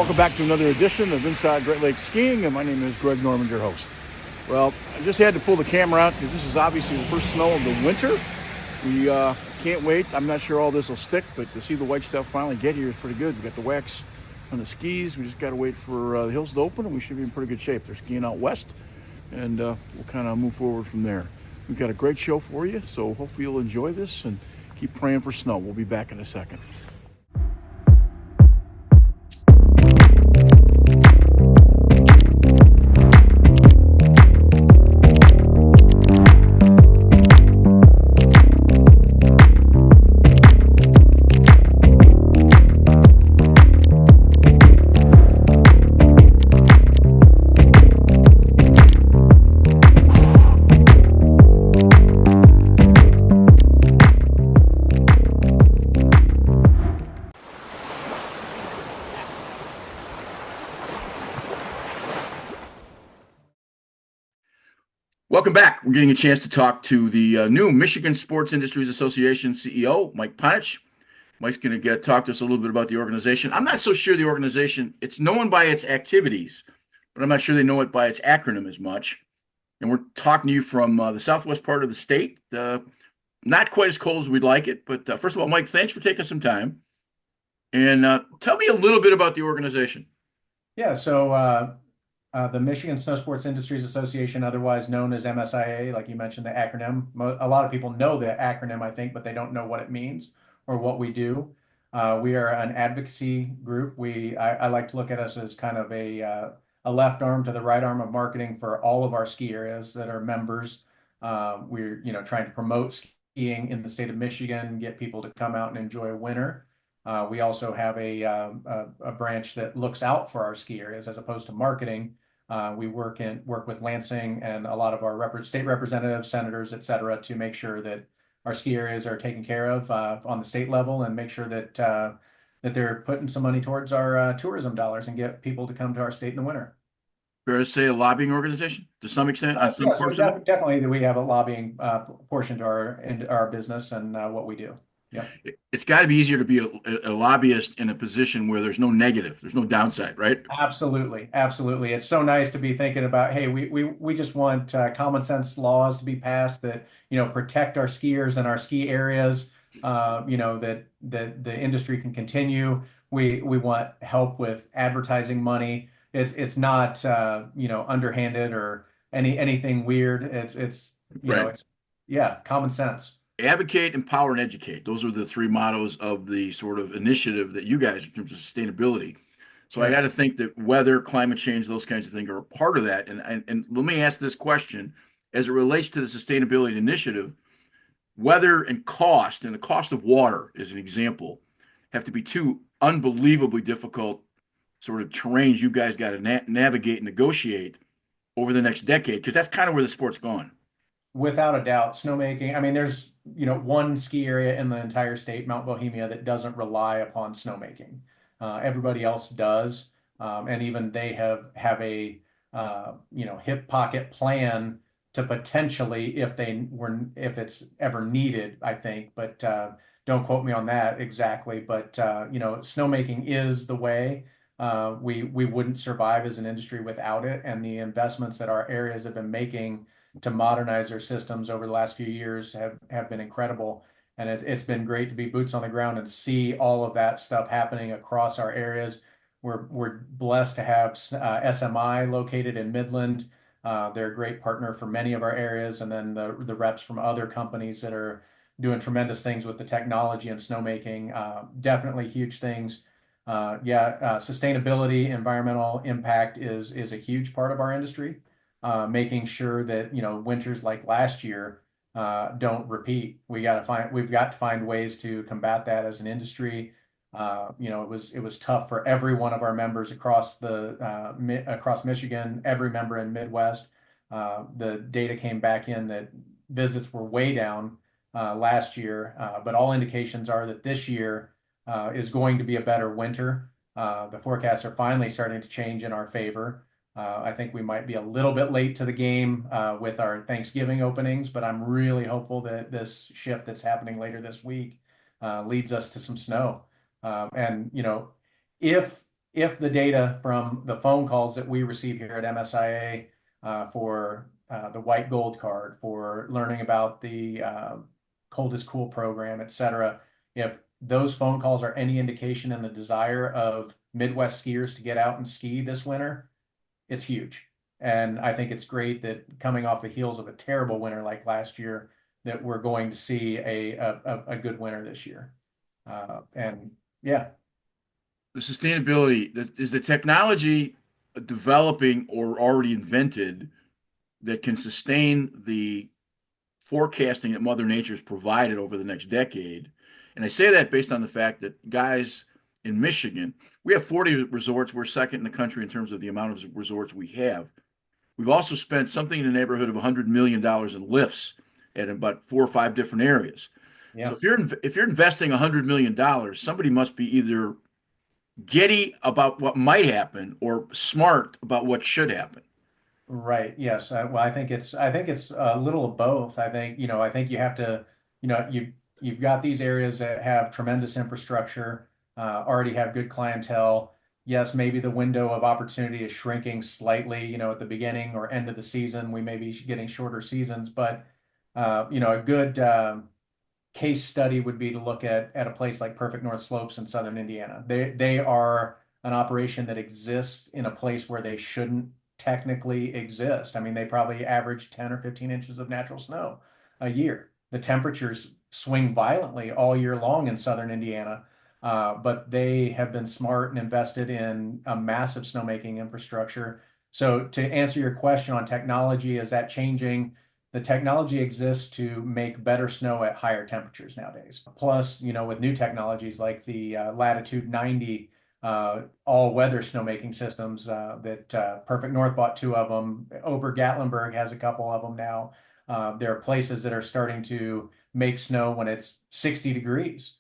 welcome back to another edition of Inside Great Lakes Skiing, and my name is Greg Norman, your host. Well, I just had to pull the camera out because this is obviously the first snow of the winter. We can't wait. I'm not sure all this will stick, but to see the white stuff finally get here is pretty good. We got the wax on the skis. We just got to wait for the hills to open, and we should be in pretty good shape. They're skiing out west, and we'll kind of move forward from there. We've got a great show for you, so hopefully you'll enjoy this and keep praying for snow. We'll be back in a second. Welcome back. We're getting a chance to talk to the new Michigan Sports Industries Association CEO, Mike Panich. Mike's going to talk to us a little bit about the organization. I'm not so sure the organization, it's known by its activities, but I'm not sure they know it by its acronym as much. And we're talking to you from the southwest part of the state. Not quite as cold as we'd like it, but first of all, Mike, thanks for taking some time. And tell me a little bit about the organization. Yeah, so the Michigan Snowsports Industries Association, otherwise known as MSIA, like you mentioned, the acronym. A lot of people know the acronym, I think, but they don't know what it means or what we do. We are an advocacy group. I like to look at us as kind of a left arm to the right arm of marketing for all of our ski areas that are members. We're trying to promote skiing in the state of Michigan, get people to come out and enjoy winter. We also have a branch that looks out for our ski areas as opposed to marketing. We work with Lansing and a lot of our state representatives, senators, et cetera, to make sure that our ski areas are taken care of on the state level, and make sure that that they're putting some money towards our tourism dollars and get people to come to our state in the winter. Fair to say a lobbying organization to some extent on some Yeah, so portion of it? definitely we have a lobbying portion to our business and what we do. Yeah. It's got to be easier to be a lobbyist in a position where there's no negative, there's no downside, right? Absolutely, absolutely. It's so nice to be thinking about, hey, we just want common sense laws to be passed that protect our skiers and our ski areas. That the industry can continue. We want help with advertising money. It's not underhanded or anything weird. It's Right. it's yeah, common sense. Advocate, empower, and educate. Those are the three mottos of the sort of initiative that you guys, in terms of sustainability. So I Yeah. got to think that weather, climate change, those kinds of things are a part of that. And let me ask this question as it relates to the sustainability initiative. Weather and the cost of water, as an example, have to be two unbelievably difficult sort of terrains you guys got to navigate and negotiate over the next decade, because that's kind of where the sport's gone. Without a doubt, snowmaking. I mean, there's one ski area in the entire state, Mount Bohemia, that doesn't rely upon snowmaking. Everybody else does, and even they have a hip pocket plan to potentially, if it's ever needed, I think, but don't quote me on that exactly. But snowmaking is the way. We wouldn't survive as an industry without it, and the investments that our areas have been making to modernize their systems over the last few years have been incredible. And it's been great to be boots on the ground and see all of that stuff happening across our areas. We're blessed to have SMI located in Midland. They're a great partner for many of our areas, and then the reps from other companies that are doing tremendous things with the technology and snowmaking. Definitely huge things. Sustainability, environmental impact is a huge part of our industry. Making sure that winters like last year don't repeat. We've got to find ways to combat that as an industry. It was tough for every one of our members across across Michigan, every member in Midwest. The data came back in that visits were way down last year, but all indications are that this year is going to be a better winter. The forecasts are finally starting to change in our favor. I think we might be a little bit late to the game with our Thanksgiving openings, but I'm really hopeful that this shift that's happening later this week leads us to some snow. And if if the data from the phone calls that we receive here at MSIA for the white gold card, for learning about the cold is cool program, et cetera, if those phone calls are any indication in the desire of Midwest skiers to get out and ski this winter, it's huge. And I think it's great that coming off the heels of a terrible winter like last year, that we're going to see a good winter this year. And yeah, The sustainability, is the technology developing or already invented that can sustain the forecasting that Mother Nature's provided over the next decade? And I say that based on the fact that guys in Michigan, we have 40 resorts. We're second in the country in terms of the amount of resorts we have. We've also spent something in the neighborhood of $100 million in lifts at about 4 or 5 different areas. So yeah. if you're investing $100 million, somebody must be either giddy about what might happen or smart about what should happen. Right. Yes. Well, I think it's a little of both. I think you have to, you've got these areas that have tremendous infrastructure, already have good clientele. Yes, maybe the window of opportunity is shrinking slightly, at the beginning or end of the season. We may be getting shorter seasons, but a good case study would be to look at a place like Perfect North Slopes in southern Indiana. They are an operation that exists in a place where they shouldn't technically exist. I mean, they probably average 10 or 15 inches of natural snow a year. The temperatures swing violently all year long in southern Indiana, but they have been smart and invested in a massive snowmaking infrastructure. So to answer your question on technology, is that changing? The technology exists to make better snow at higher temperatures nowadays. Plus, with new technologies like the Latitude 90 all-weather snowmaking systems that Perfect North bought 2 of them. Ober-Gatlinburg has a couple of them now. There are places that are starting to make snow when it's 60 degrees.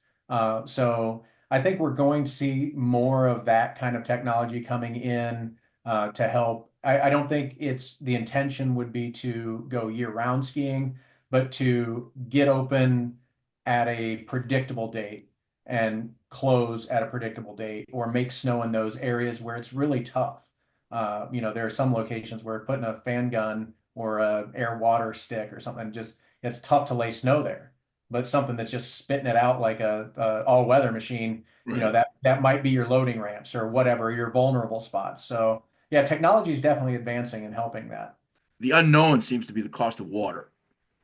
So I think we're going to see more of that kind of technology coming in to help. I don't think it's the intention would be to go year-round skiing, but to get open at a predictable date and close at a predictable date, or make snow in those areas where it's really tough. There are some locations where putting a fan gun or a air water stick or something, just it's tough to lay snow there. But something that's just spitting it out like a all-weather machine, Right. that might be your loading ramps or whatever, your vulnerable spots. So yeah, technology is definitely advancing and helping that. The unknown seems to be the cost of water.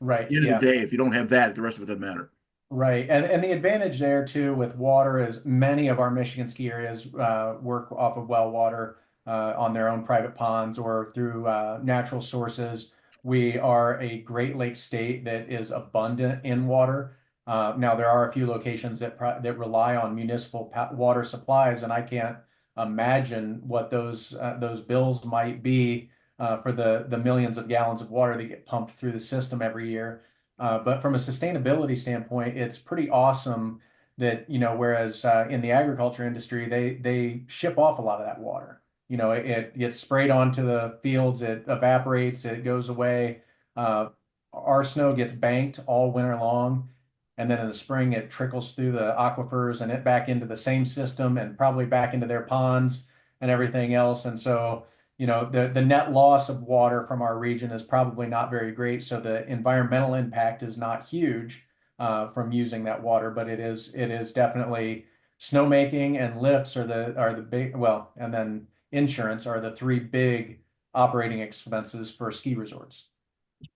At Right. the end of the Yeah. day, if you don't have that, the rest of it doesn't matter. Right. And the advantage there too with water is many of our Michigan ski areas work off of well water on their own private ponds or through natural sources. We are a Great Lakes state that is abundant in water. Now there are a few locations that rely on municipal water supplies, and I can't imagine what those bills might be for the millions of gallons of water that get pumped through the system every year. But from a sustainability standpoint, it's pretty awesome that, whereas in the agriculture industry, they ship off a lot of that water. It gets sprayed onto the fields, it evaporates, it goes away. Uh, our snow gets banked all winter long, and then in the spring it trickles through the aquifers and it back into the same system and probably back into their ponds and everything else. And so the net loss of water from our region is probably not very great. So the environmental impact is not huge from using that water, but it is definitely snowmaking and lifts are the big, well, and then insurance are the 3 big operating expenses for ski resorts.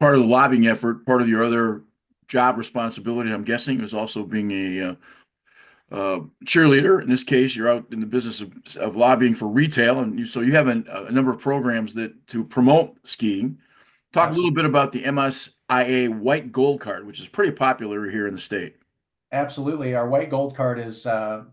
Part of the lobbying effort, part of your other job responsibility, I'm guessing, is also being a cheerleader. In this case, you're out in the business of lobbying for retail, and so you have a number of programs that to promote skiing. Talk a little Absolutely. bit about the MSIA White Gold Card, which is pretty popular here in the state. Absolutely. Our white gold card is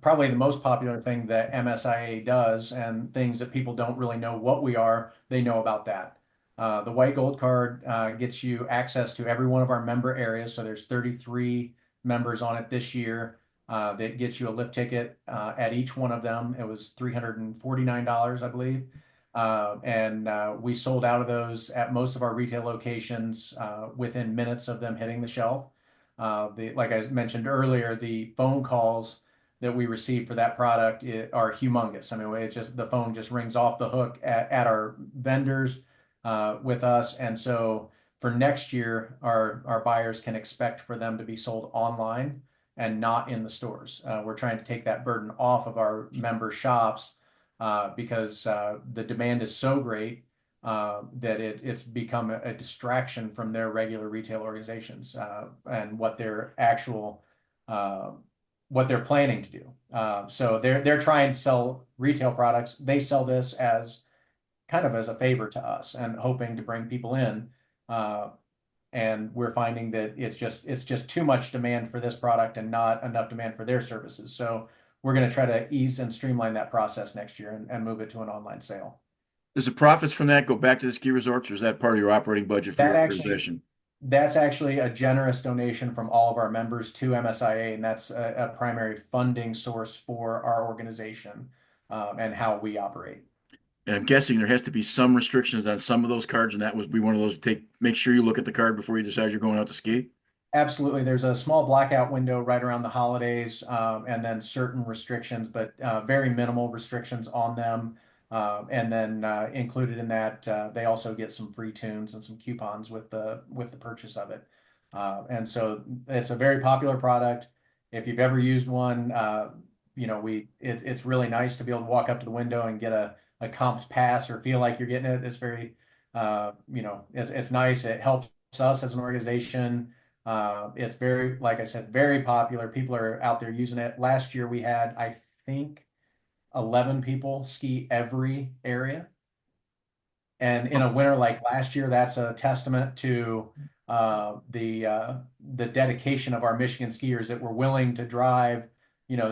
probably the most popular thing that MSIA does, and things that people don't really know what we are, they know about that. The white gold card gets you access to every one of our member areas. So there's 33 members on it this year that gets you a lift ticket at each one of them. It was $349, I believe. And we sold out of those at most of our retail locations within minutes of them hitting the shelf. Like I mentioned earlier, the phone calls that we receive for that product are humongous. I mean, the phone just rings off the hook at our vendors with us. And so for next year, our buyers can expect for them to be sold online and not in the stores. We're trying to take that burden off of our member shops because the demand is so great that it's become a distraction from their regular retail organizations and what they're planning to do. So they're trying to sell retail products. They sell this as kind of as a favor to us and hoping to bring people in. And we're finding that it's just too much demand for this product and not enough demand for their services. So we're going to try to ease and streamline that process next year and move it to an online sale. Does the profits from that go back to the ski resorts, or is that part of your operating budget for That your actually, organization? that's actually a generous donation from all of our members to MSIA, and that's a primary funding source for our organization and how we operate. And I'm guessing there has to be some restrictions on some of those cards, and that would be one of those to make sure you look at the card before you decide you're going out to ski. Absolutely. There's a small blackout window right around the holidays, and then certain restrictions, but very minimal restrictions on them. And then included in that, they also get some free tunes and some coupons with the purchase of it. And so it's a very popular product. If you've ever used one, it's really nice to be able to walk up to the window and get a comped pass or feel like you're getting it. It's very, it's nice. It helps us as an organization. It's very, like I said, very popular. People are out there using it. Last year we had, I think, 11 people ski every area. And in a winter like last year, that's a testament to the dedication of our Michigan skiers that were willing to drive,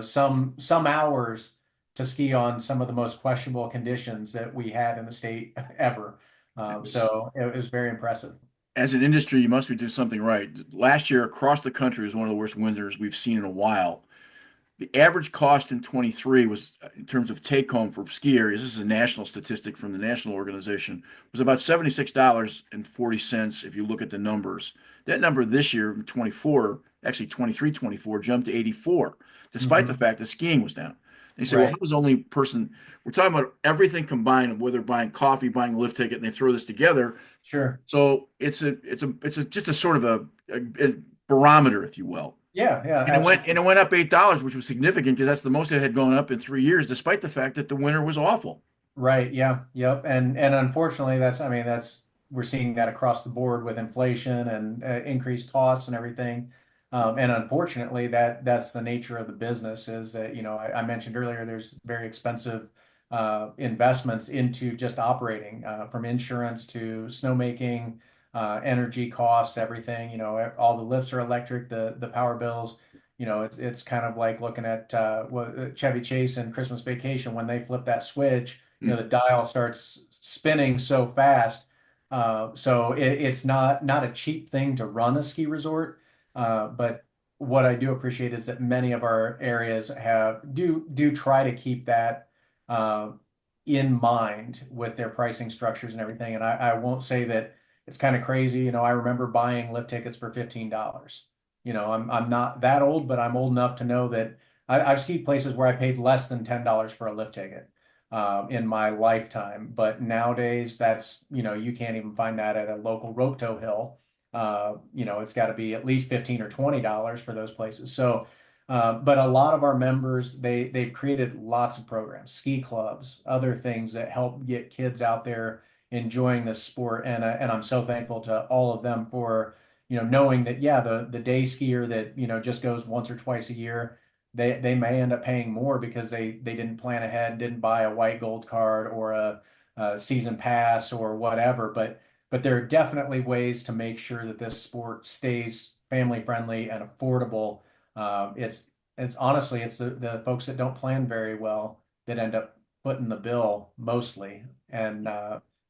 some hours to ski on some of the most questionable conditions that we had in the state ever. So it was very impressive. As an industry, you must be doing something right. Last year, across the country, was one of the worst winters we've seen in a while. The average cost in 23 was, in terms of take home for ski areas, this is a national statistic from the national organization, was about $76.40 if you look at the numbers. That number this year, 24, actually 23, 24, jumped to 84, despite the Mhm. fact that skiing was down. And you say, well, how Right. does only person, we're talking about everything combined, whether buying coffee, buying a lift ticket, and they throw this together. Sure. So just a sort of a barometer, if you will. Yeah, yeah, And absolutely. it went up $8, which was significant because that's the most it had gone up in 3 years, despite the fact that the winter was awful. Right. Yeah. Yep. And unfortunately, I mean, we're seeing that across the board with inflation and increased costs and everything. And unfortunately, that's the nature of the business is that, I mentioned earlier, there's very expensive investments into just operating, from insurance to snowmaking, energy costs, everything, all the lifts are electric, the power bills. It's kind of like looking at Chevy Chase and Christmas Vacation when they flip that switch, Hmm. the dial starts spinning so fast. So it's not a cheap thing to run a ski resort. But what I do appreciate is that many of our areas do try to keep that uh, in mind with their pricing structures and everything. And I won't say that it's kind of crazy. I remember buying lift tickets for $15. I'm not that old, but I'm old enough to know that I've skied places where I paid less than $10 for a lift ticket in my lifetime. But nowadays, you can't even find that at a local rope tow hill. It's got to be at least 15 or $20 for those places. So, but a lot of our members, they've created lots of programs, ski clubs, other things that help get kids out there enjoying this sport. And I'm so thankful to all of them for, knowing that, yeah, the day skier that, just goes once or twice a year, they may end up paying more because they didn't plan ahead, didn't buy a white gold card or a season pass or whatever. But there are definitely ways to make sure that this sport stays family friendly and affordable. It's honestly it's the folks that don't plan very well that end up footing the bill mostly. And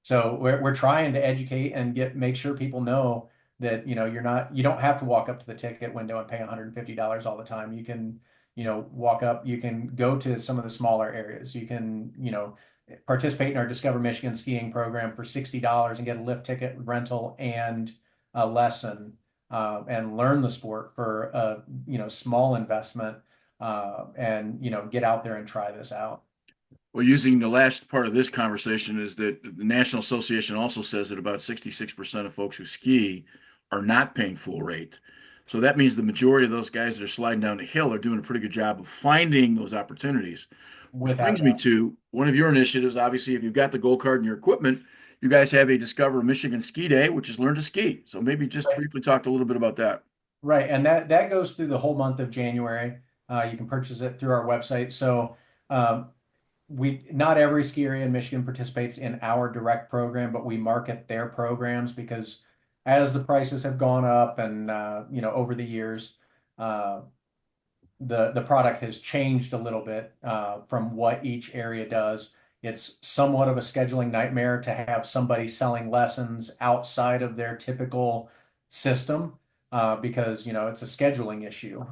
so we're trying to educate and make sure people know that you don't have to walk up to the ticket window and pay $150 all the time. You can walk up, you can go to some of the smaller areas. You can, participate in our Discover Michigan skiing program for $60 and get a lift ticket rental and a lesson, and learn the sport for a, small investment. and get out there and try this out. Well, using the last part of this conversation is that the National Association also says that about 66% of folks who ski are not paying full rate. So that means the majority of those guys that are sliding down the hill are doing a pretty good job of finding those opportunities. Which Without brings a me doubt. to one of your initiatives. Obviously, if you've got the gold card in your equipment, you guys have a Discover Michigan Ski Day, which is Learn to Ski. So maybe just Right. briefly talk a little bit about that. Right, and that goes through the whole month of January. You can purchase it through our website. So um, we not every ski area in Michigan participates in our direct program, but we market their programs because as the prices have gone up and over the years, uh, the product has changed a little bit from what each area does. It's somewhat of a scheduling nightmare to have somebody selling lessons outside of their typical system because it's a scheduling issue.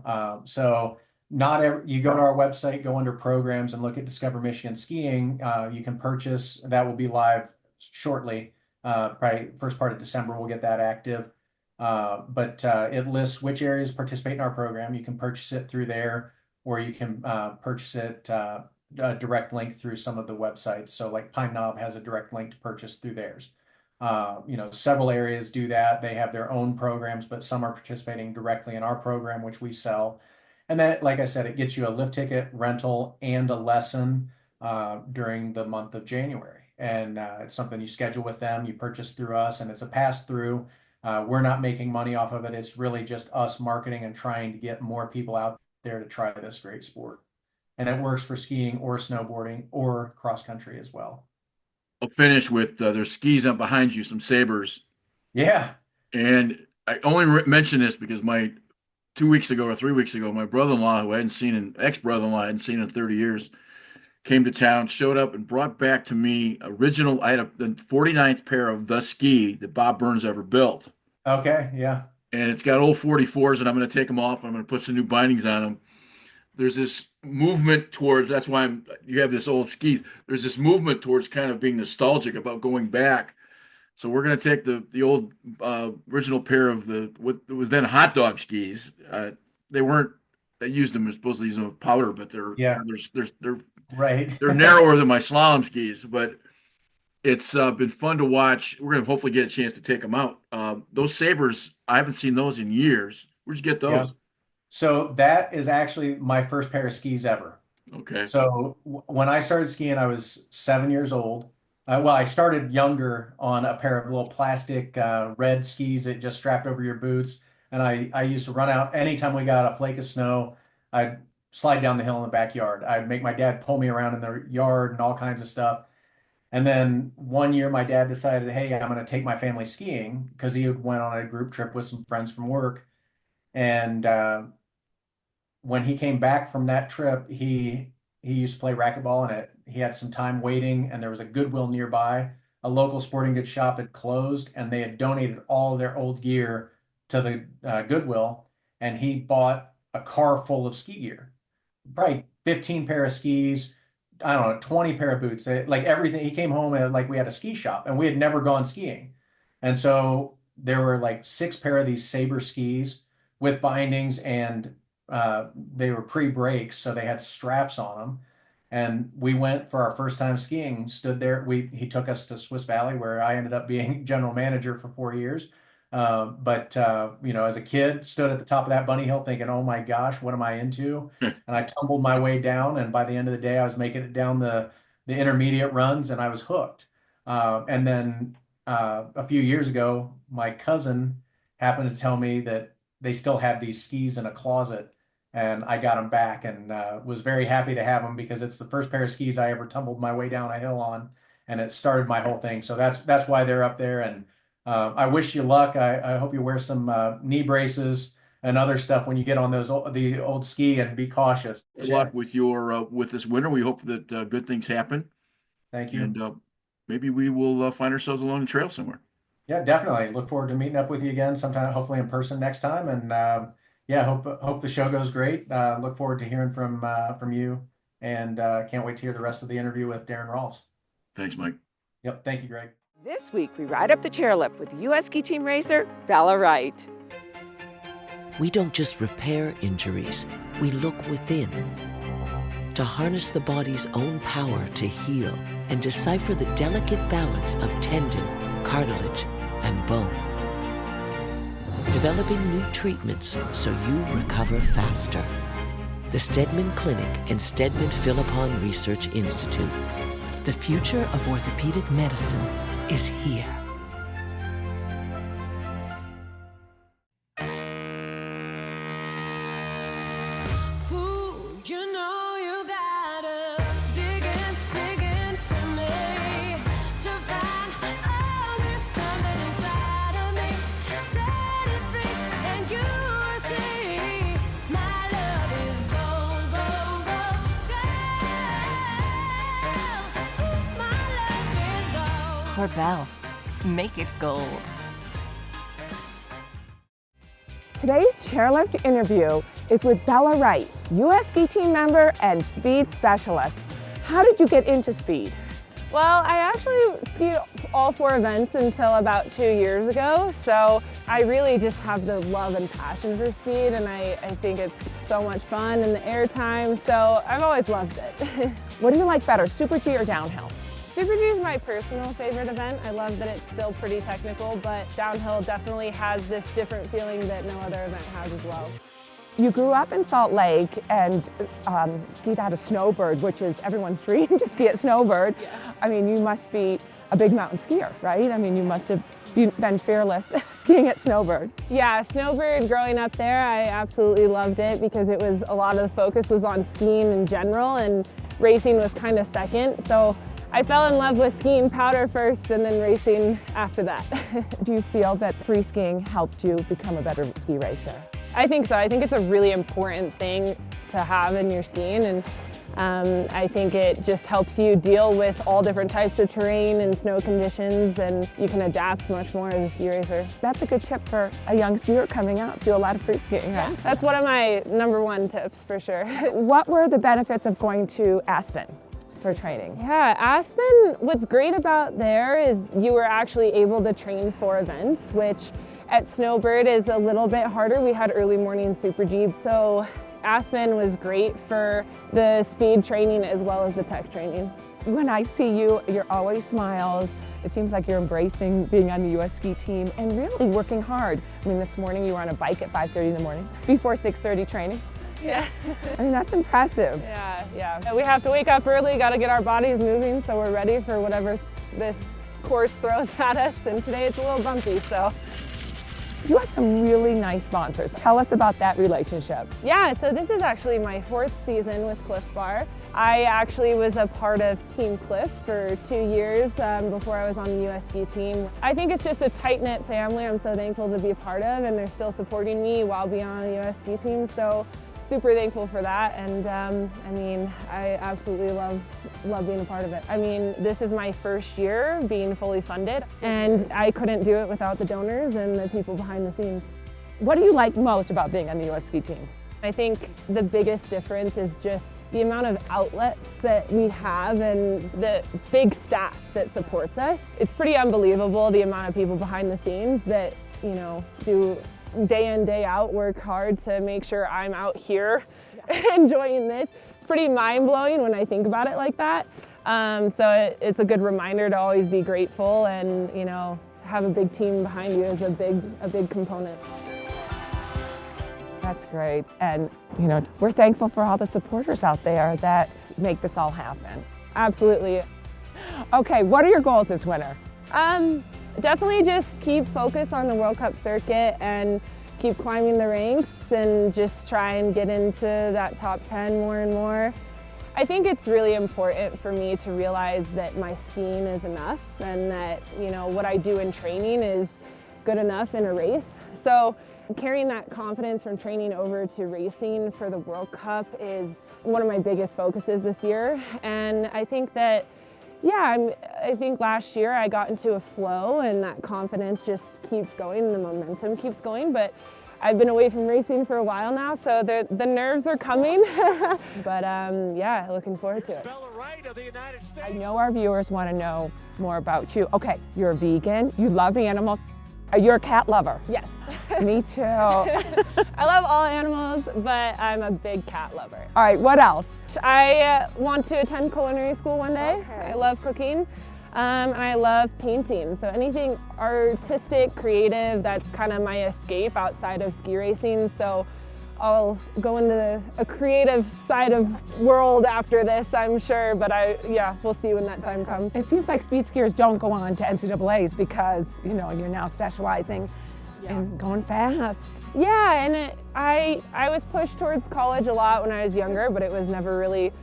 So not every, you go to our website, go under programs, and look at Discover Michigan Skiing. You can purchase that will be live shortly. Probably first part of December, we'll get that active. But it lists which areas participate in our program. You can purchase it through there, or you can purchase it a direct link through some of the websites. So like Pine Knob has a direct link to purchase through theirs. Several areas do that. They have their own programs, but some are participating directly in our program, which we sell. And that, like I said, it gets you a lift ticket, rental, and a lesson during the month of January. And it's something you schedule with them, you purchase through us, and it's a pass through. We're not making money off of it. It's really just us marketing and trying to get more people out there to try this great sport. And it works for skiing or snowboarding or cross country as well. I'll finish with there's skis up behind you, some Sabres. Yeah. And I only mention this because my 2 weeks ago or 3 weeks ago, my brother-in-law, who I hadn't seen in ex-brother-in-law, I hadn't seen in 30 years, came to town, showed up, and brought back to me original. I had the 49th pair of the ski that Bob Burns ever built, Okay. Yeah. and it's got old 44s, and I'm going to take them off. I'm going to put some new bindings on them. There's this movement towards. That's why you have this old ski. There's this movement towards kind of being nostalgic about going back. So we're going to take the old original pair of the what was then hot dog skis. They weren't. They used them. They're supposed to use them with powder, but they're Yeah. they're Right. they're narrower than my slalom skis. But it's been fun to watch. We're going to hopefully get a chance to take them out. Those Sabres, I haven't seen those in years. Where'd you get Yeah. those? So that is actually my first pair of skis ever. Okay. So when I started skiing, I was 7 years old. Well, I started younger on a pair of little plastic red skis that just strapped over your boots. And I used to run out anytime we got a flake of snow. I'd slide down the hill in the backyard. I'd make my dad pull me around in the yard and all kinds of stuff. And then one year, my dad decided, hey, I'm going to take my family skiing because he went on a group trip with some friends from work. And when he came back from that trip, he used to play racquetball and he had some time waiting, and there was a Goodwill nearby. A local sporting goods shop had closed, and they had donated all of their old gear to the Goodwill, and he bought a car full of ski gear, probably 15 pair of skis, I don't know, 20 pair of boots, like everything. He came home and like we had a ski shop, and we had never gone skiing, and so there were like 6 pair of these Sabre skis with bindings and they were pre-brakes, so they had straps on them. And we went for our first time skiing, stood there. He took us to Swiss Valley, where I ended up being general manager for 4 years. But as a kid, stood at the top of that bunny hill thinking, "Oh my gosh, what am I into?" And I tumbled my way down, and by the end of the day, I was making it down the intermediate runs, and I was hooked. And then a few years ago, my cousin happened to tell me that they still had these skis in a closet, and I got them back and was very happy to have them because it's the first pair of skis I ever tumbled my way down a hill on, and it started my whole thing. So that's why they're up there, and I wish you luck. I hope you wear some knee braces and other stuff when you get on the old ski, and be cautious. Good luck with your with this winter. We hope that good things happen, Thank you. and maybe we will find ourselves along the trail somewhere. Yeah, definitely. Look forward to meeting up with you again sometime, hopefully in person next time. And yeah, hope the show goes great. Look forward to hearing from you, and can't wait to hear the rest of the interview with Darren Rolfs. Thanks, Mike. Yep, thank you, Greg. This week, we ride up the chairlift with U.S. ski team racer Bella Wright. we don't just repair injuries, we look within to harness the body's own power to heal and decipher the delicate balance of tendon, cartilage, and bone. Developing new treatments so you recover faster. The Steadman Clinic and Steadman Philippon Research Institute. The future of orthopedic medicine is here. Bell, make it gold. Today's chairlift interview is with Bella Wright, U.S. ski team member and speed specialist. How did you get into speed? Well, I actually skied all 4 events until about 2 years ago, so I really just have the love and passion for speed, and I think it's so much fun and the airtime, so I've always loved it. What do you like better, Super G or downhill? Super G is my personal favorite event. I love that it's still pretty technical, but downhill definitely has this different feeling that no other event has as well. You grew up in Salt Lake and skied out of Snowbird, which is everyone's dream to ski at Snowbird. Yeah. I mean, you must be a big mountain skier, right? I mean, you must have been fearless skiing at Snowbird. Yeah, Snowbird, growing up there, I absolutely loved it because it was, a lot of the focus was on skiing in general, and racing was kind of second. So I fell in love with skiing powder first and then racing after that. Do you feel that free skiing helped you become a better ski racer? I think so. I think it's a really important thing to have in your skiing, and I think it just helps you deal with all different types of terrain and snow conditions, and you can adapt much more as a ski racer. That's a good tip for a young skier coming up. Do a lot of free skiing, Yeah, right? that's one of my #1 tips for sure. What were the benefits of going to Aspen for training? Yeah, Aspen, what's great about there is you were actually able to train 4 events, which at Snowbird is a little bit harder. We had early morning Super G, so Aspen was great for the speed training as well as the tech training. When I see you, you're always smiles. It seems like you're embracing being on the U.S. ski team and really working hard. I mean, this morning you were on a bike at 5:30 in the morning before 6:30 training. Yeah. I mean, that's impressive. Yeah. We have to wake up early, got to get our bodies moving so we're ready for whatever this course throws at us, and today it's a little bumpy, so. You have some really nice sponsors. Tell us about that relationship. Yeah, so this is actually my 4th season with Cliff Bar. I actually was a part of Team Cliff for 2 years before I was on the U.S. ski team. I think it's just a tight-knit family I'm so thankful to be a part of, and they're still supporting me while being on the U.S. ski team, so super thankful for that. And I mean, I absolutely love being a part of it. I mean, this is my first year being fully funded, and I couldn't do it without the donors and the people behind the scenes. What do you like most about being on the U.S. ski team? I think the biggest difference is just the amount of outlets that we have and the big staff that supports us. It's pretty unbelievable the amount of people behind the scenes that, you know, do day in, day out, work hard to make sure I'm out here enjoying this. It's pretty mind-blowing when I think about it like that. So it's a good reminder to always be grateful, and, you know, have a big team behind you is a big component. That's great. And, you know, we're thankful for all the supporters out there that make this all happen. Absolutely. Okay, what are your goals this winter? Definitely just keep focused on the World Cup circuit and keep climbing the ranks and just try and get into that top 10 more and more. I think it's really important for me to realize that my skiing is enough, and that, you know, what I do in training is good enough in a race. So carrying that confidence from training over to racing for the World Cup is one of my biggest focuses this year. And I think that, yeah, I think last year I got into a flow, and that confidence just keeps going and the momentum keeps going. But I've been away from racing for a while now, so the nerves are coming. But yeah, looking forward to it. Bella Wright of the United States. I know our viewers want to know more about you. Okay, you're a vegan, you love animals. You're a cat lover. Yes. Me too. I love all animals, but I'm a big cat lover. All right, what else? I want to attend culinary school one day. Okay. I love cooking, and I love painting. So anything artistic, creative, that's kind of my escape outside of ski racing. So I'll go into a creative side of world after this, I'm sure, but we'll see when that time comes. It seems like speed skiers don't go on to NCAAs because, you know, you're now specializing in going fast. Yeah, and I was pushed towards college a lot when I was younger, but it was never really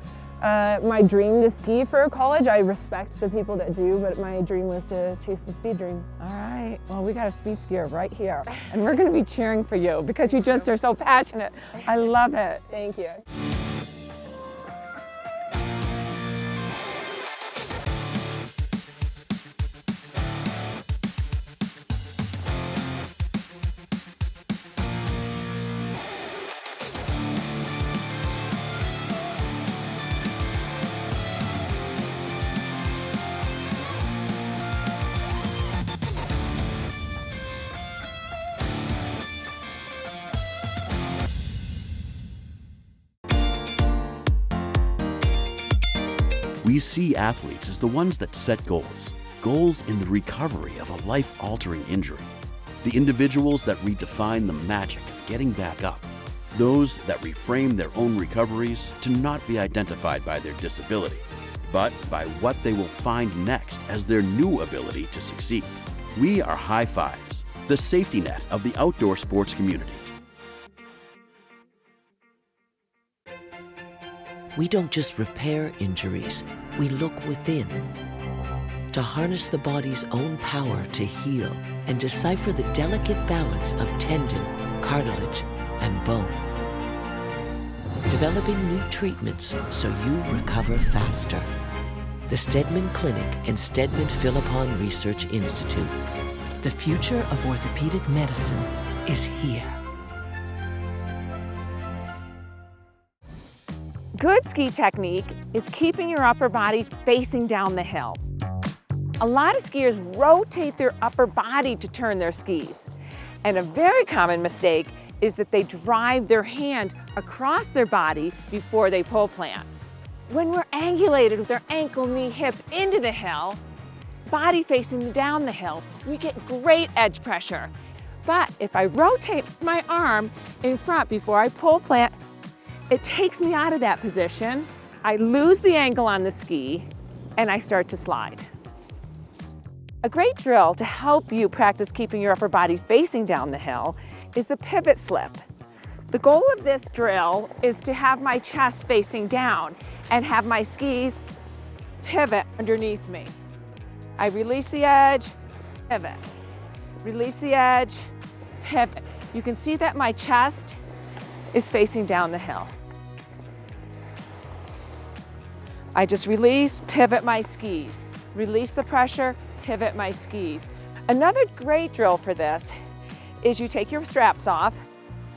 my dream to ski for college. I respect the people that do, but my dream was to chase the speed dream. All right, well, we got a speed skier right here, and we're gonna be cheering for you because you just are so passionate. I love it. Thank you. We see athletes as the ones that set goals in the recovery of a life-altering injury, the individuals that redefine the magic of getting back up, those that reframe their own recoveries to not be identified by their disability, but by what they will find next as their new ability to succeed. We are High Fives, the safety net of the outdoor sports community. We don't just repair injuries, we look within to harness the body's own power to heal and decipher the delicate balance of tendon, cartilage, and bone. Developing new treatments so you recover faster. The Stedman Clinic and Stedman Philippon Research Institute. The future of orthopedic medicine is here. Good ski technique is keeping your upper body facing down the hill. A lot of skiers rotate their upper body to turn their skis. And a very common mistake is that they drive their hand across their body before they pole plant. When we're angulated with our ankle, knee, hip into the hill, body facing down the hill, we get great edge pressure. But if I rotate my arm in front before I pole plant, it takes me out of that position. I lose the angle on the ski and I start to slide. A great drill to help you practice keeping your upper body facing down the hill is the pivot slip. The goal of this drill is to have my chest facing down and have my skis pivot underneath me. I release the edge, pivot. Release the edge, pivot. You can see that my chest is facing down the hill. I just release, pivot my skis. Release the pressure, pivot my skis. Another great drill for this is you take your straps off,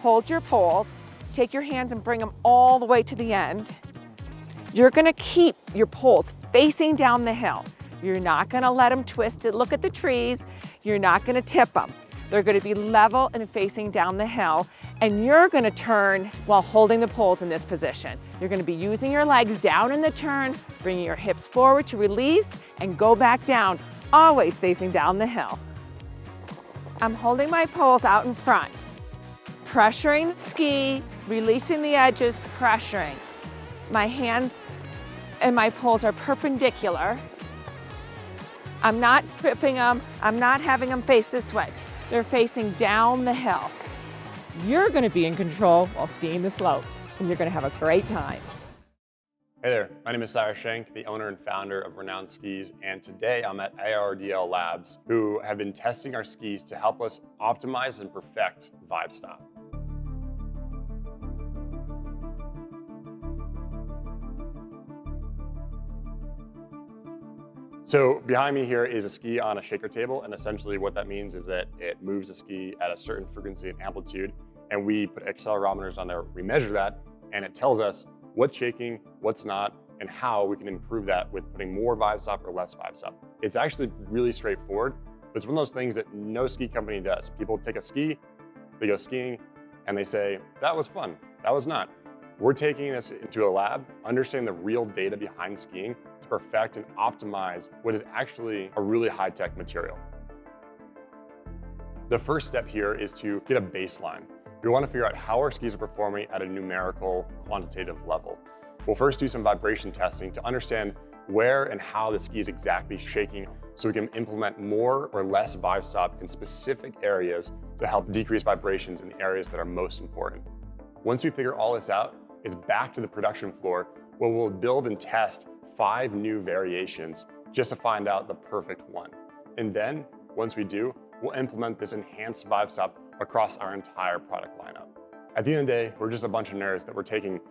hold your poles, take your hands and bring them all the way to the end. You're gonna keep your poles facing down the hill. You're not gonna let them twist it. Look at the trees. You're not gonna tip them. They're gonna be level and facing down the hill, and you're gonna turn while holding the poles in this position. You're gonna be using your legs down in the turn, bringing your hips forward to release, and go back down, always facing down the hill. I'm holding my poles out in front, pressuring the ski, releasing the edges, pressuring. My hands and my poles are perpendicular. I'm not tripping them, I'm not having them face this way. They're facing down the hill. You're gonna be in control while skiing the slopes, and you're gonna have a great time. Hey there, my name is Cyrus Schenk, the owner and founder of Renowned Skis, and today I'm at ARDL Labs, who have been testing our skis to help us optimize and perfect Vibe Stop. So behind me here is a ski on a shaker table, and essentially what that means is that it moves the ski at a certain frequency and amplitude, and we put accelerometers on there, we measure that, and it tells us what's shaking, what's not, and how we can improve that with putting more Vibe Stop or less Vibe Stop. It's actually really straightforward, It's one of those things that no ski company does. People take a ski, they go skiing, and they say, that was fun, that was not. We're taking this into a lab, understanding the real data behind skiing to perfect and optimize what is actually a really high-tech material. The first step here is to get a baseline. We want to figure out how our skis are performing at a numerical, quantitative level. We'll first do some vibration testing to understand where and how the ski is exactly shaking so we can implement more or less vibe stop in specific areas to help decrease vibrations in the areas that are most important. Once we figure all this out, it's back to the production floor where we'll build and test 5 new variations just to find out the perfect one. And then, once we do, we'll implement this enhanced vibe stop across our entire product lineup. At the end of the day, we're just a bunch of nerds that we're taking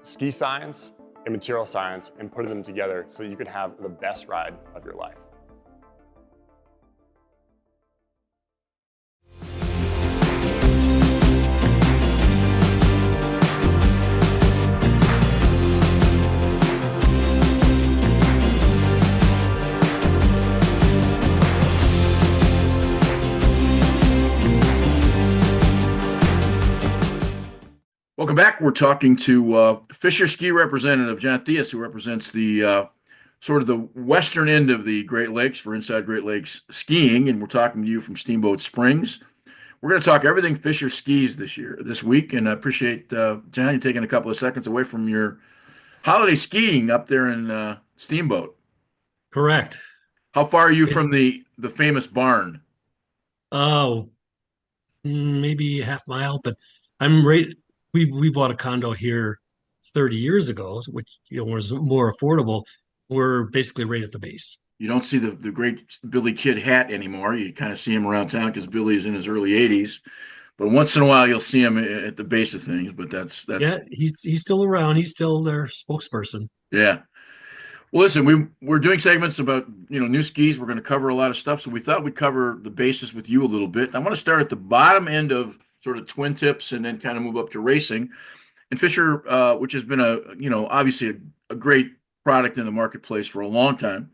ski science and material science and putting them together so that you can have the best ride of your life. Welcome back. We're talking to Fischer ski representative Jon Theis, who represents the sort of the western end of the Great Lakes for Inside Great Lakes skiing, and we're talking to you from Steamboat Springs. We're going to talk everything Fischer skis this week, and I appreciate Jon, you taking a couple of seconds away from your holiday skiing up there in Steamboat. Correct. How far are you from the famous barn? Oh, maybe half mile, but I'm right. We bought a condo here 30 years ago, which was more affordable. We're basically right at the base. You don't see the great Billy Kid hat anymore. You kind of see him around town because Billy's in his early 80s. But once in a while, you'll see him at the base of things. But that's yeah, he's still around. He's still their spokesperson. Yeah. Well, listen, we're doing segments about new skis. We're going to cover a lot of stuff, so we thought we'd cover the basis with you a little bit. I want to start at the bottom end of sort of twin tips and then kind of move up to racing. And Fischer, which has been obviously a great product in the marketplace for a long time.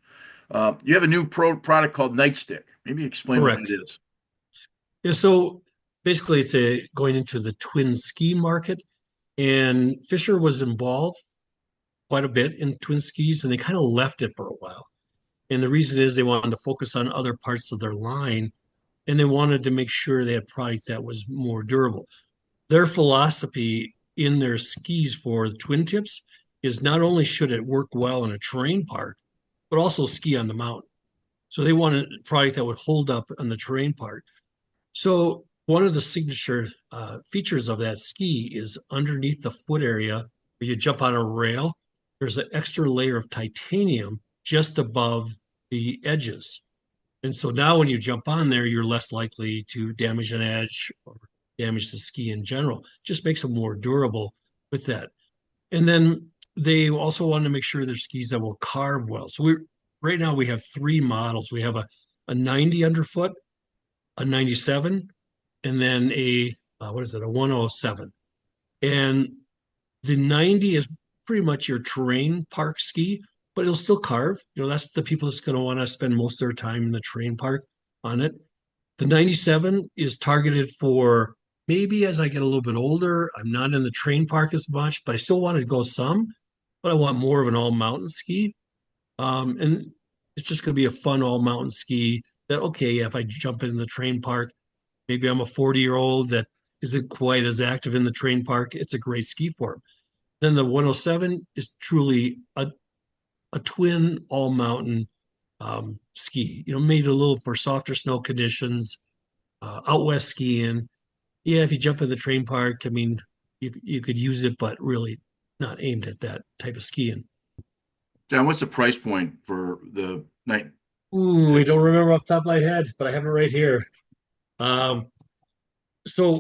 You have a new product called Nightstick. Maybe explain Correct. What it is. Yeah, so basically it's going into the twin ski market, and Fischer was involved quite a bit in twin skis, and they kind of left it for a while. And the reason is they wanted to focus on other parts of their line, and they wanted to make sure they had product that was more durable. Their philosophy in their skis for the twin tips is not only should it work well in a terrain park, but also ski on the mountain. So they wanted a product that would hold up on the terrain park. So one of the signature features of that ski is underneath the foot area where you jump on a rail, there's an extra layer of titanium just above the edges. And so now when you jump on there, you're less likely to damage an edge or damage the ski in general. Just makes them more durable with that. And then they also want to make sure they're skis that will carve well. So right now we have 3 models. We have a 90 underfoot, a 97, and then a 107. And the 90 is pretty much your terrain park ski, but it'll still carve. That's the people that's going to want to spend most of their time in the terrain park on it. The 97 is targeted for maybe as I get a little bit older, I'm not in the terrain park as much, but I still want to go some, but I want more of an all-mountain ski. And it's just going to be a fun all-mountain ski that, okay, if I jump in the terrain park, maybe I'm a 40-year-old that isn't quite as active in the terrain park, it's a great ski for him. Then the 107 is truly a twin all-mountain ski, made a little for softer snow conditions, out west skiing. Yeah, if you jump in the terrain park, I mean, you could use it, but really not aimed at that type of skiing. Jon, what's the price point for the night? Ooh, I don't remember off the top of my head, but I have it right here. So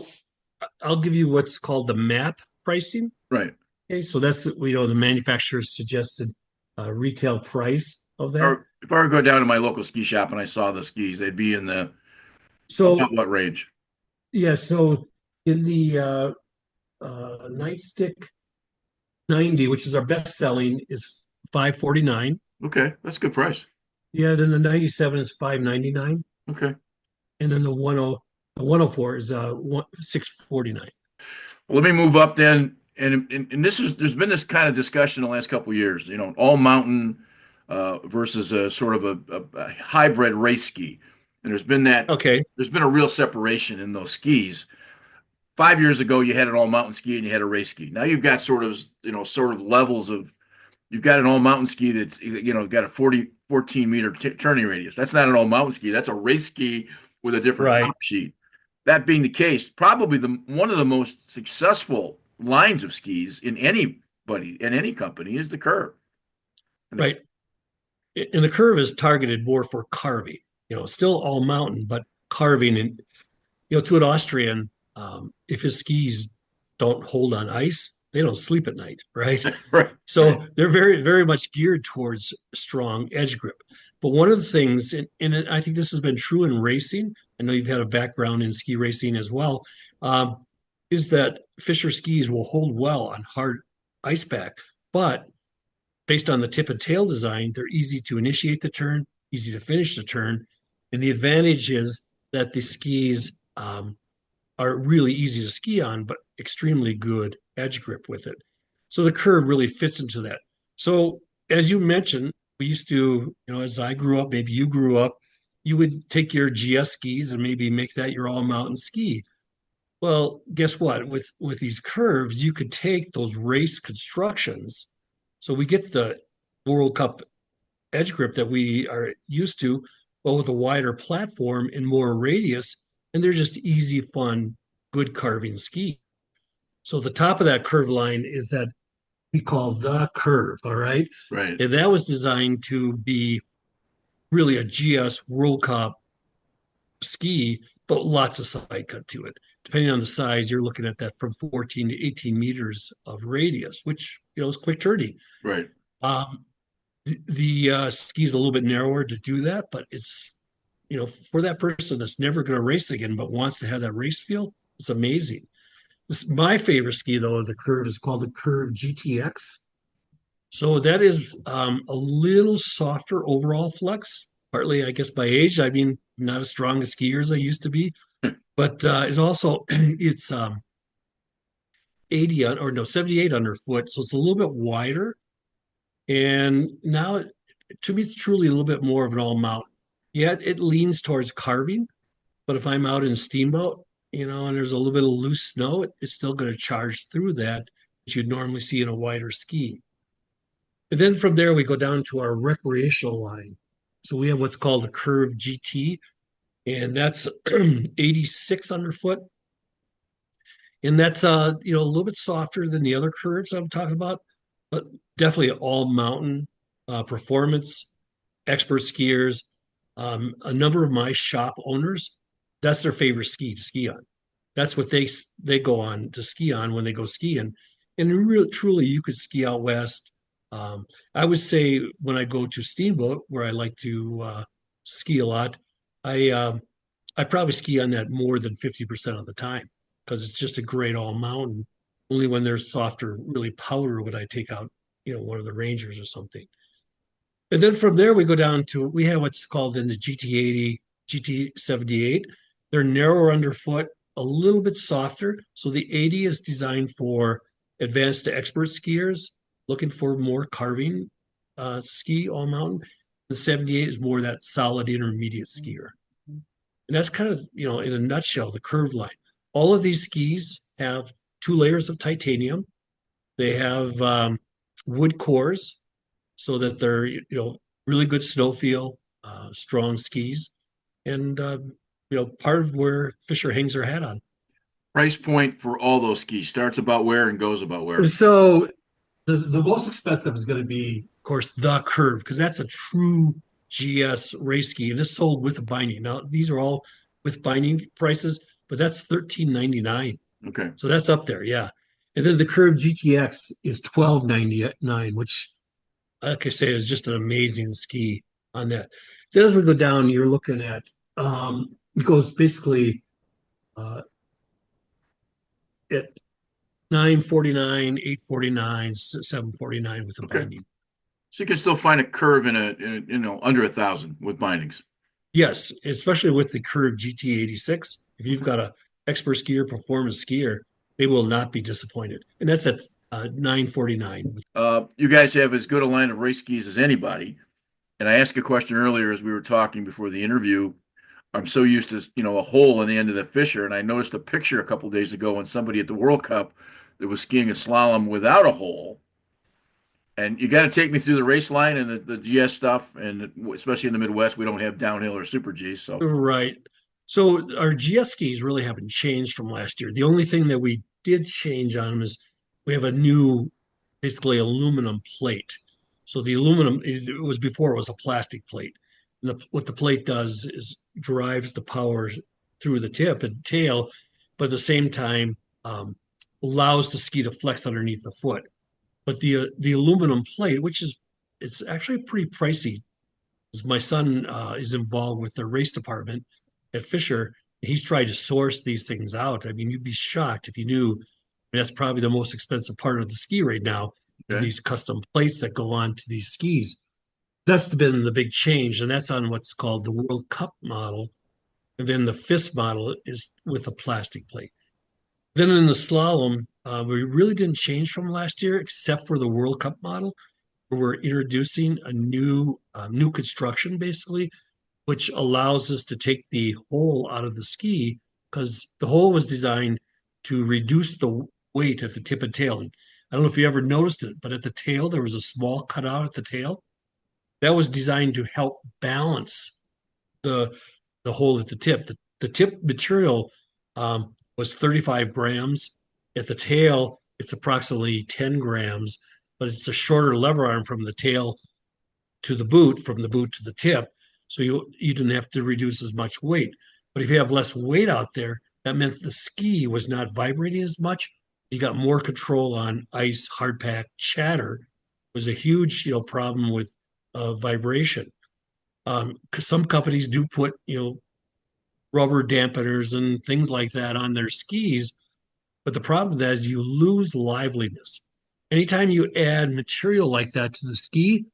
I'll give you what's called the MAP pricing. Right. Okay, so that's the manufacturer's suggested retail price of that. If I were to go down to my local ski shop and I saw the skis, they'd be in the what range? Yeah, so in the Nightstick 90, which is our best selling, is $549. Okay, that's a good price. Yeah, then the 97 is $599. Okay. And then the 104 is 649. Well, let me move up then. And there's been this kind of discussion in the last couple of years, all mountain versus a sort of a hybrid race ski. And Okay. there's been a real separation in those skis. 5 years ago, you had an all mountain ski and you had a race ski. Now you've got sort of levels of, you've got an all mountain ski that's, got a 14 meter turning radius. That's not an all mountain ski. That's a race ski with a different Right. top sheet. That being the case, probably one of the most successful lines of skis in any company is the Curve. Right. And the Curve is targeted more for carving, still all mountain, but carving. And, to an Austrian, if his skis don't hold on ice, they don't sleep at night, right? Right. So they're very, very much geared towards strong edge grip. But one of the things, and I think this has been true in racing, I know you've had a background in ski racing as well, is that Fischer skis will hold well on hard ice back, but based on the tip and tail design, they're easy to initiate the turn, easy to finish the turn. And the advantage is that the skis are really easy to ski on, but extremely good edge grip with it. So the Curve really fits into that. So as you mentioned, we used to, as I grew up, maybe you grew up, you would take your GS skis and maybe make that your all mountain ski. Well, guess what? With these Curves, you could take those race constructions. So we get the World Cup edge grip that we are used to, but with a wider platform and more radius, and they're just easy, fun, good carving ski. So the top of that Curve line is that we call the Curve, all right? Right. And that was designed to be really a GS World Cup ski, but lots of side cut to it. Depending on the size, you're looking at that from 14 to 18 meters of radius, which is quick turning. Right. The ski is a little bit narrower to do that, but it's for that person that's never going to race again but wants to have that race feel, it's amazing. My favorite ski though of the Curve is called the Curve GTX. So that is a little softer overall flex. Partly, I guess, by age. I mean, not as strong a skier as I used to be, but it's also it's 78 underfoot, so it's a little bit wider. And now, to me, it's truly a little bit more of an all mountain. Yet it leans towards carving, but if I'm out in Steamboat, and there's a little bit of loose snow, it's still going to charge through that, which you'd normally see in a wider ski. And then from there, we go down to our recreational line. So we have what's called a Curve GT, and that's 86 underfoot. And that's a little bit softer than the other Curves I'm talking about, but definitely all mountain performance, expert skiers. A number of my shop owners, that's their favorite ski to ski on. That's what they go on to ski on when they go skiing. And really, truly, you could ski out west. I would say when I go to Steamboat, where I like to ski a lot, I probably ski on that more than 50% of the time because it's just a great all mountain. Only when there's softer, really powder would I take out, one of the Rangers or something. And then from there, we go down to, we have what's called in the GT80, GT78. They're narrower underfoot, a little bit softer. So the 80 is designed for advanced to expert skiers looking for more carving ski all mountain. The 78 is more that solid intermediate skier. And that's kind of, in a nutshell, the Curve line. All of these skis have 2 layers of titanium. They have wood cores so that they're, really good snow feel, strong skis. And, part of where Fischer hangs their hat on. Price point for all those skis starts about where and goes about where? So the most expensive is going to be, of course, the Curve, because that's a true GS race ski, and it's sold with a binding. Now, these are all with binding prices, but that's $13.99. Okay. So that's up there, yeah. And then the Curve GTX is $12.99, which, like I say, is just an amazing ski on that. Then as we go down, you're looking at, it goes basically at $949, $849, $749 with the binding. So you can still find a Curve in under 1,000 with bindings. Yes, especially with the Curve GT86. If you've got a expert skier, performance skier, they will not be disappointed. And that's at $949. You guys have as good a line of race skis as anybody. And I asked a question earlier as we were talking before the interview. I'm so used to, a hole in the end of the Fischer, and I noticed a picture a couple days ago when somebody at the World Cup that was skiing a slalom without a hole. And you got to take me through the race line and the GS stuff, and especially in the Midwest, we don't have downhill or super G. So Right. So our GS skis really haven't changed from last year. The only thing that we did change on them is we have a new, basically aluminum plate. So the aluminum, it was before it was a plastic plate. And what the plate does is drives the power through the tip and tail, but at the same time allows the ski to flex underneath the foot. But the aluminum plate, it's actually pretty pricey. My son is involved with the race department at Fischer. He's tried to source these things out. I mean, you'd be shocked if you knew. I mean, that's probably the most expensive part of the ski right now, is these custom plates that go on to these skis. That's been the big change, and that's on what's called the World Cup model. And then the FIS model is with a plastic plate. Then in the slalom, we really didn't change from last year, except for the World Cup model, where we're introducing a new construction, basically, which allows us to take the hole out of the ski, because the hole was designed to reduce the weight at the tip and tail. I don't know if you ever noticed it, but at the tail, there was a small cutout at the tail. That was designed to help balance the hole at the tip. The tip material was 35 grams. At the tail, it's approximately 10 grams, but it's a shorter lever arm from the tail to the boot, from the boot to the tip. So you didn't have to reduce as much weight. But if you have less weight out there, that meant the ski was not vibrating as much. You got more control on ice, hard pack, chatter. It was a huge, problem with vibration. Because some companies do put, rubber dampeners and things like that on their skis. But the problem with that is you lose liveliness. Anytime you add material like that to the ski,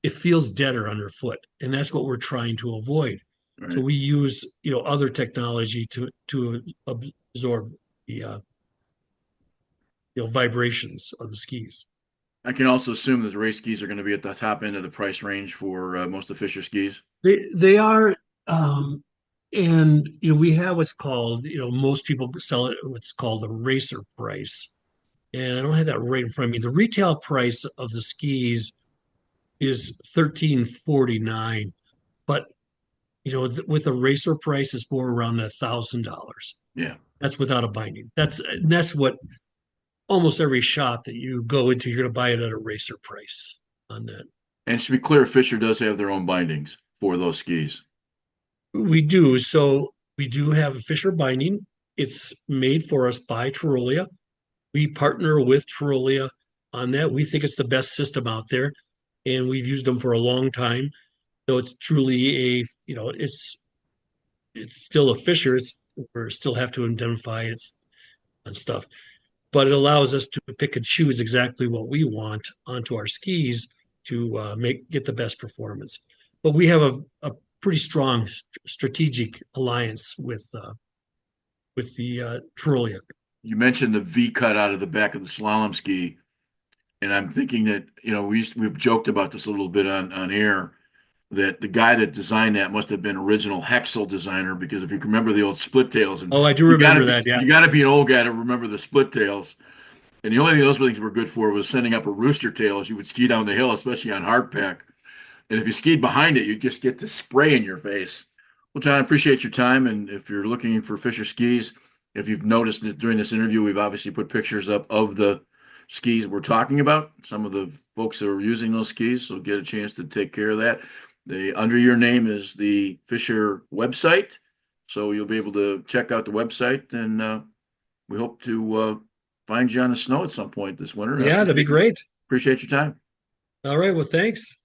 it feels deader underfoot. And that's what we're trying to avoid. Right. So we use, other technology to absorb the, vibrations of the skis. I can also assume that the race skis are going to be at the top end of the price range for most of Fischer skis. They are, and we have what's called, most people sell it what's called the racer price, and I don't have that right in front of me. The retail price of the skis is $1,349, but with the racer price, it's more around $1,000. Yeah, that's without a binding. That's what almost every shop that you go into, you're going to buy it at a racer price on that. And to be clear, Fischer does have their own bindings for those skis. We do. So we do have a Fischer binding. It's made for us by Tyrolia. We partner with Tyrolia on that. We think it's the best system out there, and we've used them for a long time. So it's truly it's still a Fischer. We still have to indemnify it and stuff. But it allows us to pick and choose exactly what we want onto our skis to get the best performance. But we have a pretty strong strategic alliance with the Tyrolia. You mentioned the V cut out of the back of the slalom ski, and I'm thinking that we've joked about this a little bit on air, that the guy that designed that must have been original Hexel designer, because if you can remember the old split tails. And I do remember that, yeah. You got to be an old guy to remember the split tails. And the only thing those things were good for was sending up a rooster tail as you would ski down the hill, especially on hard pack. And if you skied behind it, you'd just get the spray in your face. Well, Jon, I appreciate your time. And if you're looking for Fischer skis, if you've noticed that during this interview, we've obviously put pictures up of the skis we're talking about, some of the folks that are using those skis. So get a chance to take care of that. Under your name is the Fischer website, so you'll be able to check out the website, and we hope to find you on the snow at some point this winter. Yeah, that'd be great. Appreciate your time. All right, well, thanks.